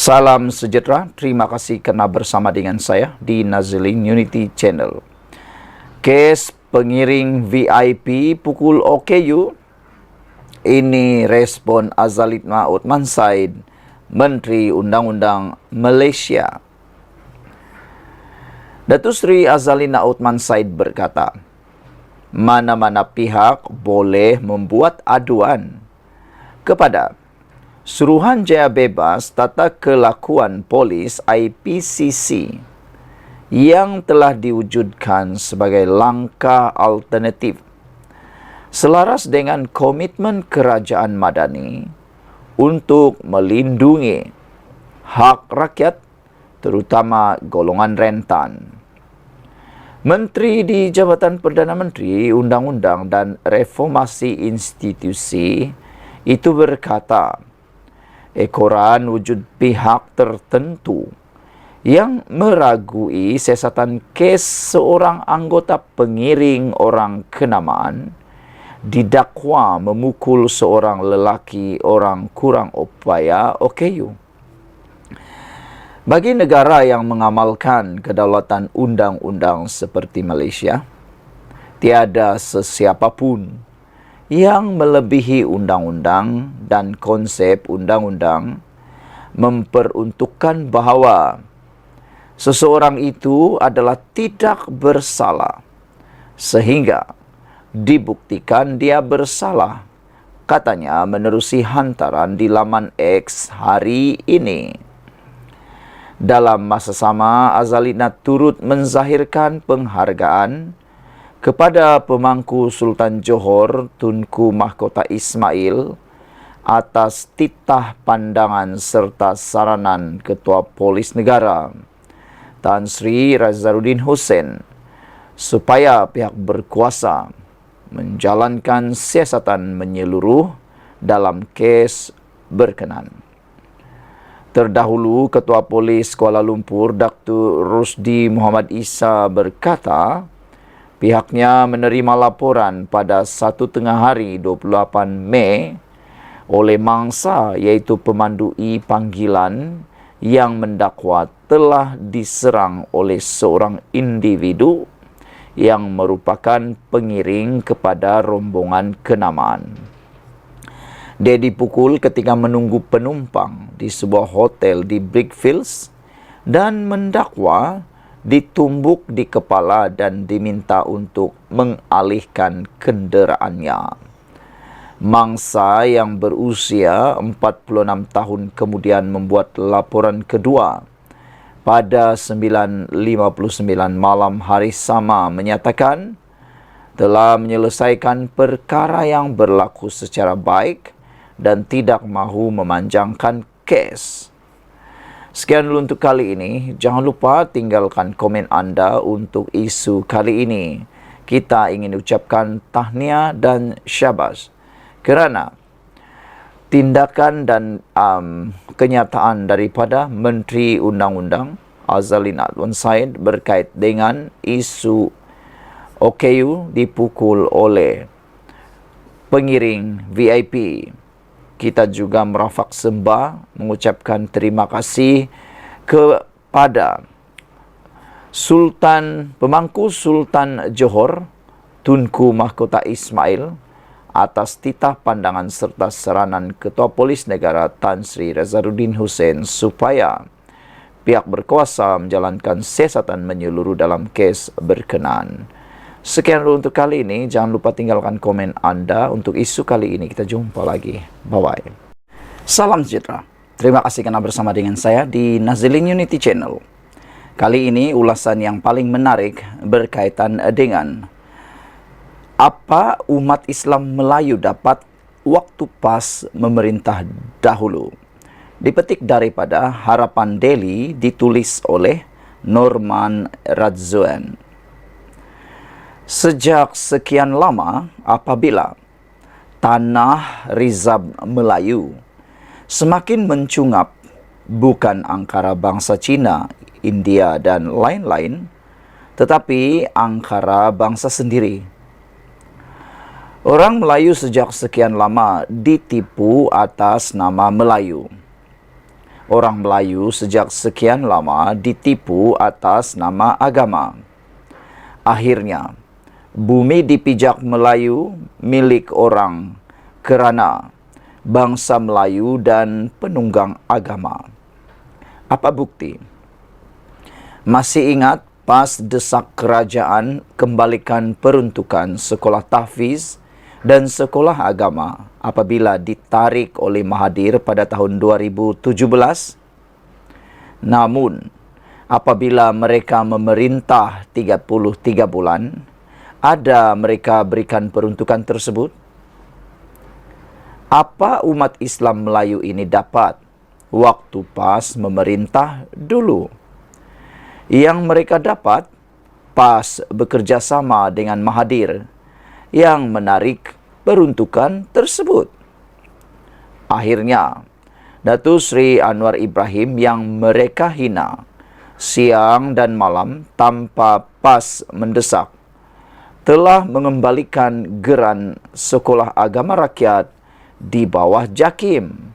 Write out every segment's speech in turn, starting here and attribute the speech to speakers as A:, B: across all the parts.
A: Salam sejahtera, terima kasih kerana bersama dengan saya di Nazilin Unity Channel. Kes pengiring VIP pukul OKU, ini respon Azalid Othman Said, Menteri Undang-Undang Malaysia. Datuk Seri Azalina Othman Said berkata, mana-mana pihak boleh membuat aduan kepada Suruhanjaya Bebas Tata Kelakuan Polis IPCC yang telah diwujudkan sebagai langkah alternatif selaras dengan komitmen kerajaan Madani untuk melindungi hak rakyat terutama golongan rentan. Menteri di Jabatan Perdana Menteri Undang-Undang dan Reformasi Institusi itu berkata, ekoran wujud pihak tertentu yang meragui siasatan kes seorang anggota pengiring orang kenamaan didakwa memukul seorang lelaki orang kurang upaya OKU. Bagi negara yang mengamalkan kedaulatan undang-undang seperti Malaysia, tiada sesiapa pun yang melebihi undang-undang dan konsep undang-undang memperuntukkan bahawa seseorang itu adalah tidak bersalah sehingga dibuktikan dia bersalah, katanya menerusi hantaran di laman X hari ini. Dalam masa sama, Azalina turut menzahirkan penghargaan kepada pemangku Sultan Johor Tunku Mahkota Ismail atas titah pandangan serta saranan Ketua Polis Negara Tan Sri Razaruddin Hussein supaya pihak berkuasa menjalankan siasatan menyeluruh dalam kes berkenan. Terdahulu, Ketua Polis Kuala Lumpur Dr. Rusdi Muhammad Isa berkata, pihaknya menerima laporan pada 1 tengah hari 28 Mei oleh mangsa iaitu pemandu panggilan yang mendakwa telah diserang oleh seorang individu yang merupakan pengiring kepada rombongan kenamaan. Dia dipukul ketika menunggu penumpang di sebuah hotel di Brickfields dan mendakwa ditumbuk di kepala dan diminta untuk mengalihkan kenderaannya. Mangsa yang berusia 46 tahun kemudian membuat laporan kedua pada 9.59 malam hari sama menyatakan telah menyelesaikan perkara yang berlaku secara baik dan tidak mahu memanjangkan kes. Sekian dulu untuk kali ini. Jangan lupa tinggalkan komen anda untuk isu kali ini. Kita ingin ucapkan tahniah dan syabas kerana tindakan dan kenyataan daripada Menteri Undang-Undang Azalina Othman Said berkait dengan isu OKU dipukul oleh pengiring VIP. Kita juga merafak sembah mengucapkan terima kasih kepada pemangku Sultan Johor Tunku Mahkota Ismail atas titah pandangan serta saranan Ketua Polis Negara Tan Sri Razaruddin Hussein supaya pihak berkuasa menjalankan siasatan menyeluruh dalam kes berkenaan. Sekian dulu untuk kali ini. Jangan lupa tinggalkan komen anda untuk isu kali ini. Kita jumpa lagi. Bye-bye. Salam sejahtera. Terima kasih kerana bersama dengan saya di Nazilin Unity Channel. Kali ini ulasan yang paling menarik berkaitan dengan apa umat Islam Melayu dapat waktu PAS memerintah dahulu. Dipetik daripada Harapan Daily ditulis oleh Norman Radzuan. Sejak sekian lama apabila tanah rizab Melayu semakin mencungap bukan angkara bangsa Cina, India dan lain-lain, tetapi angkara bangsa sendiri. Orang Melayu sejak sekian lama ditipu atas nama Melayu. orang Melayu sejak sekian lama ditipu atas nama agama. Akhirnya, bumi dipijak Melayu milik orang kerana bangsa Melayu dan penunggang agama. Apa bukti? Masih ingat pas desak kerajaan kembalikan peruntukan sekolah tahfiz dan sekolah agama apabila ditarik oleh Mahathir pada tahun 2017? Namun, apabila mereka memerintah 33 bulan, ada mereka berikan peruntukan tersebut? Apa umat Islam Melayu ini dapat waktu pas memerintah dulu? Yang mereka dapat pas bekerja sama dengan Mahathir yang menarik peruntukan tersebut. Akhirnya, Datuk Seri Anwar Ibrahim yang mereka hina siang dan malam tanpa pas mendesak telah mengembalikan geran sekolah agama rakyat di bawah JAKIM.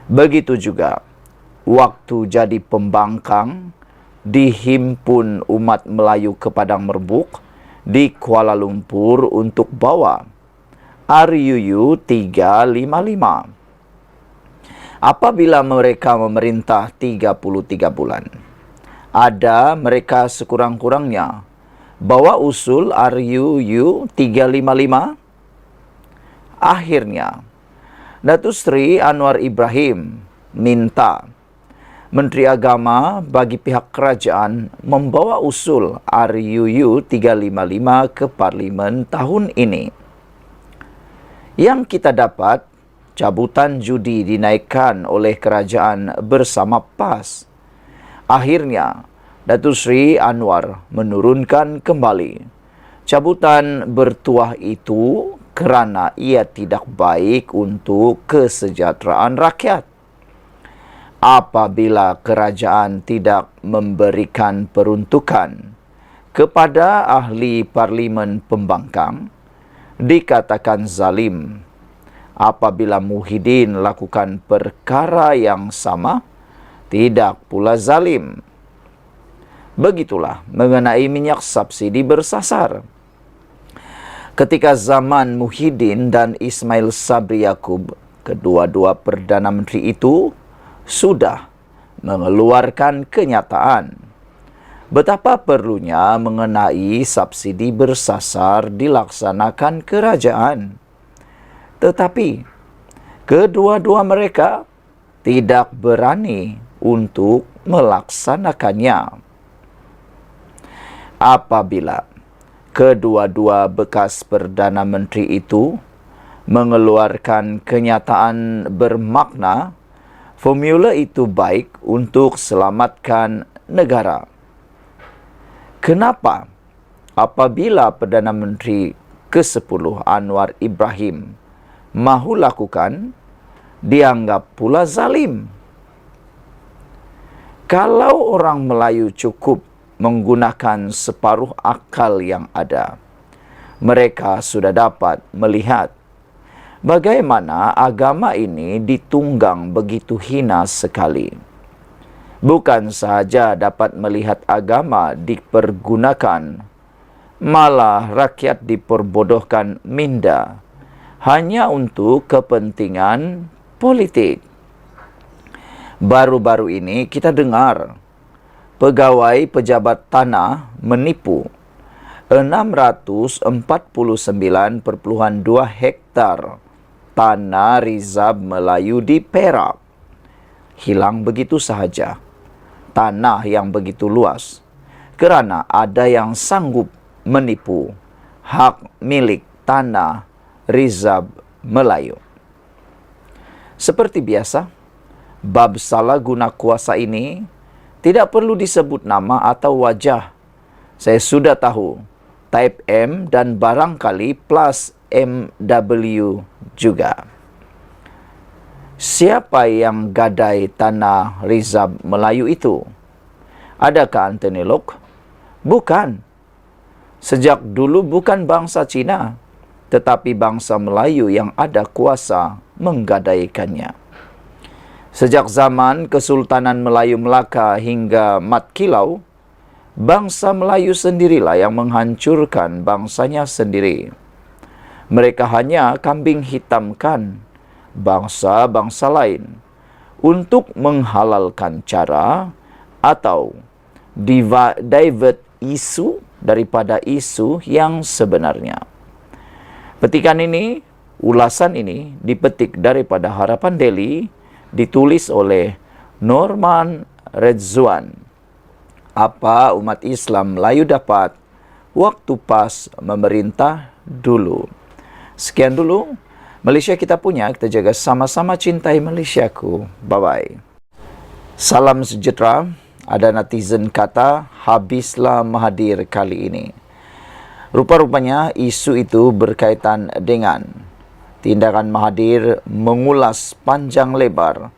A: Begitu juga waktu jadi pembangkang dihimpun umat Melayu ke Padang Merbuk di Kuala Lumpur untuk bawa RUU 355. Apabila mereka memerintah 33 bulan, ada mereka sekurang-kurangnya bawa usul RUU 355. Akhirnya, Datuk Seri Anwar Ibrahim minta Menteri Agama bagi pihak kerajaan membawa usul RUU 355 ke Parlimen tahun ini. Yang kita dapat, cabutan judi dinaikkan oleh kerajaan bersama PAS. Akhirnya, Datuk Seri Anwar menurunkan kembali cabutan bertuah itu kerana ia tidak baik untuk kesejahteraan rakyat. Apabila kerajaan tidak memberikan peruntukan kepada ahli parlimen pembangkang, dikatakan zalim. Apabila Muhyiddin lakukan perkara yang sama, tidak pula zalim. Begitulah mengenai minyak subsidi bersasar. Ketika zaman Muhyiddin dan Ismail Sabri Yaakob, kedua-dua Perdana Menteri itu sudah mengeluarkan kenyataan betapa perlunya mengenai subsidi bersasar dilaksanakan kerajaan. Tetapi kedua-dua mereka tidak berani untuk melaksanakannya. Apabila kedua-dua bekas Perdana Menteri itu mengeluarkan kenyataan bermakna formula itu baik untuk selamatkan negara, kenapa apabila Perdana Menteri ke-10 Anwar Ibrahim mahu lakukan, dianggap pula zalim? Kalau orang Melayu cukup menggunakan separuh akal yang ada, mereka sudah dapat melihat bagaimana agama ini ditunggang begitu hina sekali. Bukan sahaja dapat melihat agama dipergunakan, malah rakyat diperbodohkan minda hanya untuk kepentingan politik. Baru-baru ini kita dengar pegawai pejabat tanah menipu 649.2 hektar tanah Rizab Melayu di Perak. Hilang begitu sahaja tanah yang begitu luas kerana ada yang sanggup menipu hak milik tanah Rizab Melayu. Seperti biasa, bab salah guna kuasa ini tidak perlu disebut nama atau wajah. Saya sudah tahu type M dan barangkali plus MW juga. Siapa yang gadai tanah Rizab Melayu itu? Adakah Anthony Lok? Bukan. Sejak dulu bukan bangsa Cina, tetapi bangsa Melayu yang ada kuasa menggadaikannya. Sejak zaman Kesultanan Melayu Melaka hingga Mat Kilau, bangsa Melayu sendirilah yang menghancurkan bangsanya sendiri. Mereka hanya kambing hitamkan bangsa-bangsa lain untuk menghalalkan cara atau divert isu daripada isu yang sebenarnya. Ulasan ini dipetik daripada Harapan Daily, ditulis oleh Norman Redzuan. Apa umat Islam Melayu dapat waktu pas memerintah dulu. Sekian dulu Malaysia kita punya, kita jaga sama-sama cintai Malaysiaku. Bye-bye. Salam sejahtera. Ada netizen kata, habislah Mahathir kali ini. Rupa-rupanya isu itu berkaitan dengan tindakan Mahathir mengulas panjang lebar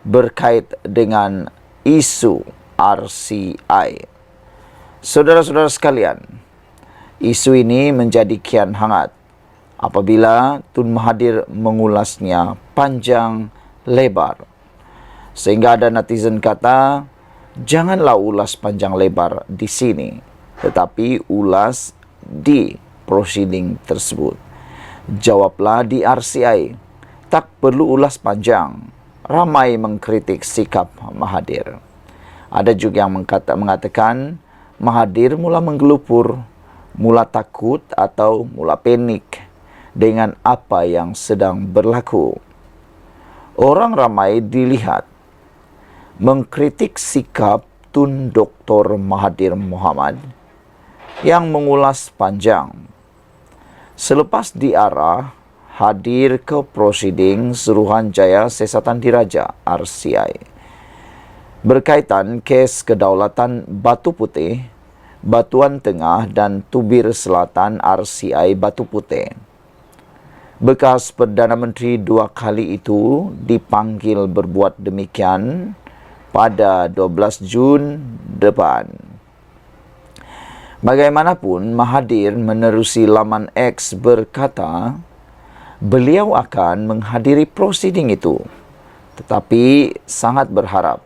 A: berkait dengan isu RCI. Saudara-saudara sekalian, isu ini menjadi kian hangat apabila Tun Mahathir mengulasnya panjang lebar. Sehingga ada netizen kata, janganlah ulas panjang lebar di sini, tetapi ulas di proceeding tersebut. Jawablah di RCI, tak perlu ulas panjang. Ramai mengkritik sikap Mahathir. Ada juga yang mengatakan Mahathir mula menggelupur, mula takut atau mula panik dengan apa yang sedang berlaku. Orang ramai dilihat mengkritik sikap Tun Dr. Mahathir Mohamad yang mengulas panjang. Selepas diarah hadir ke prosiding Suruhanjaya Siasatan Diraja RCI berkaitan kes kedaulatan Batu Putih, Batuan Tengah dan Tubir Selatan RCI Batu Putih. Bekas Perdana Menteri 2 kali itu dipanggil berbuat demikian pada 12 Jun depan. Bagaimanapun, Mahathir menerusi laman X berkata, beliau akan menghadiri prosiding itu, tetapi sangat berharap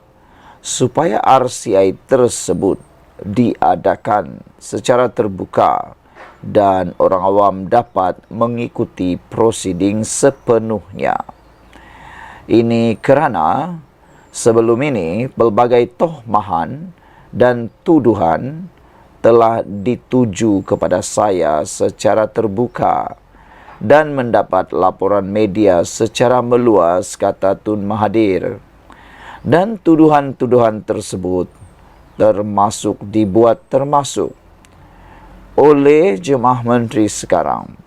A: supaya RCI tersebut diadakan secara terbuka dan orang awam dapat mengikuti prosiding sepenuhnya. Ini kerana sebelum ini pelbagai tohmahan dan tuduhan telah dituju kepada saya secara terbuka dan mendapat laporan media secara meluas, kata Tun Mahathir. Dan tuduhan-tuduhan tersebut dibuat termasuk oleh Jemaah Menteri sekarang.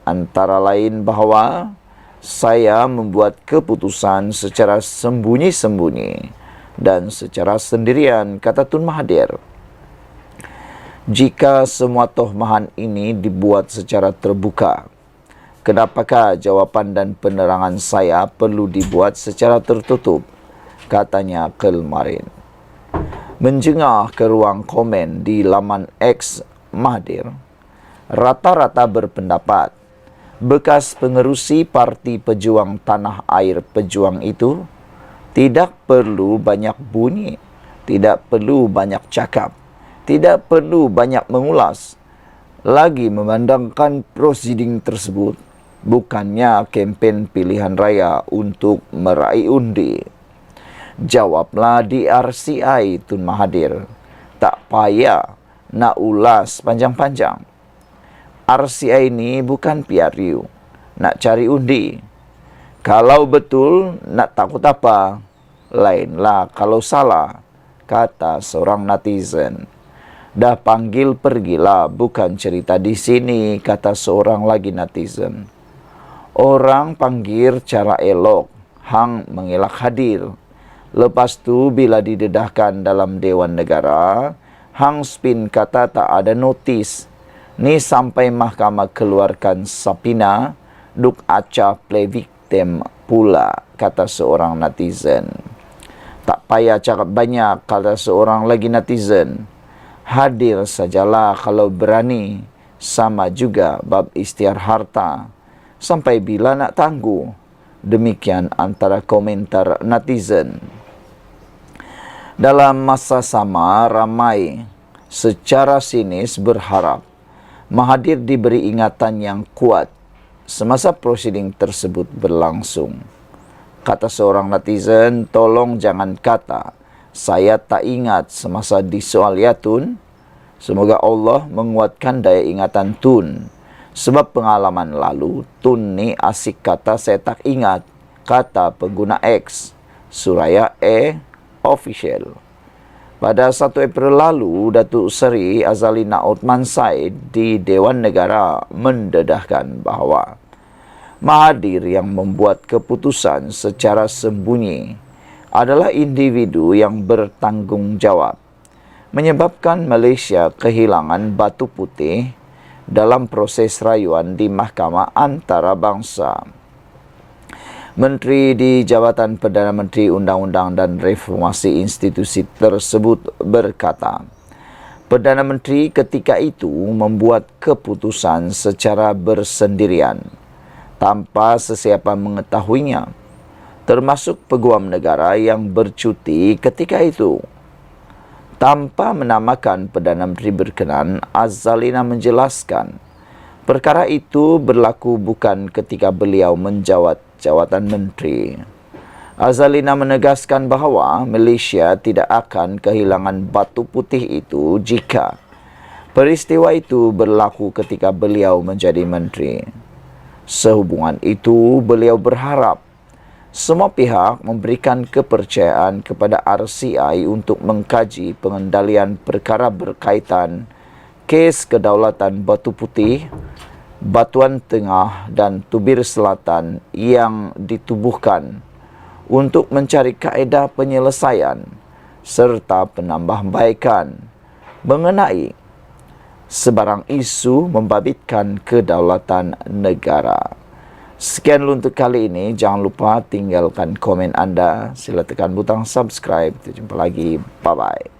A: Antara lain bahawa saya membuat keputusan secara sembunyi-sembunyi dan secara sendirian, kata Tun Mahathir. Jika semua tohmahan ini dibuat secara terbuka, kenapakah jawapan dan penerangan saya perlu dibuat secara tertutup? Katanya kemarin. Menjengah ke ruang komen di laman X Mahathir, rata-rata berpendapat bekas pengerusi Parti Pejuang Tanah Air Pejuang itu tidak perlu banyak bunyi, tidak perlu banyak cakap, tidak perlu banyak mengulas, lagi memandangkan prosiding tersebut bukannya kempen pilihan raya untuk meraih undi. Jawablah di RCI, Tun Mahathir. Tak payah nak ulas panjang-panjang. RCI ini bukan PRU nak cari undi. Kalau betul nak takut apa? Lainlah kalau salah, kata seorang netizen. Dah panggil pergilah, bukan cerita di sini, kata seorang lagi netizen. Orang panggil cara elok, hang mengelak hadir. Lepas tu bila didedahkan dalam Dewan Negara, hang spin kata tak ada notis. Ni sampai mahkamah keluarkan sapina, duk acah play victim pula, kata seorang netizen. Tak payah cakap banyak, kata seorang lagi netizen. Hadir sajalah kalau berani, sama juga bab istiar harta. Sampai bila nak tangguh? Demikian antara komentar netizen. Dalam masa sama, ramai secara sinis berharap Mahathir diberi ingatan yang kuat semasa prosiding tersebut berlangsung. Kata seorang netizen, tolong jangan kata, saya tak ingat semasa disoal ya Tun. Semoga Allah menguatkan daya ingatan Tun. Sebab pengalaman lalu, Tun ni asik kata saya tak ingat, kata pengguna X, Suraya Official. Pada 1 April lalu, Datuk Seri Azalina Othman Said di Dewan Negara mendedahkan bahawa Mahathir yang membuat keputusan secara sembunyi adalah individu yang bertanggungjawab, menyebabkan Malaysia kehilangan batu putih dalam proses rayuan di Mahkamah Antarabangsa. Menteri di Jabatan Perdana Menteri Undang-Undang dan Reformasi Institusi tersebut berkata, Perdana Menteri ketika itu membuat keputusan secara bersendirian, tanpa sesiapa mengetahuinya, termasuk Peguam Negara yang bercuti ketika itu. Tanpa menamakan Perdana Menteri berkenan, Azalina menjelaskan, perkara itu berlaku bukan ketika beliau menjawat jawatan menteri. Azalina menegaskan bahawa Malaysia tidak akan kehilangan batu putih itu jika peristiwa itu berlaku ketika beliau menjadi menteri. Sehubungan itu, beliau berharap semua pihak memberikan kepercayaan kepada RCI untuk mengkaji pengendalian perkara berkaitan kes kedaulatan Batu Putih, Batuan Tengah dan Tubir Selatan yang ditubuhkan untuk mencari kaedah penyelesaian serta penambahbaikan mengenai sebarang isu membabitkan kedaulatan negara. Sekian untuk kali ini. Jangan lupa tinggalkan komen anda. Sila tekan butang subscribe. Kita jumpa lagi. Bye-bye.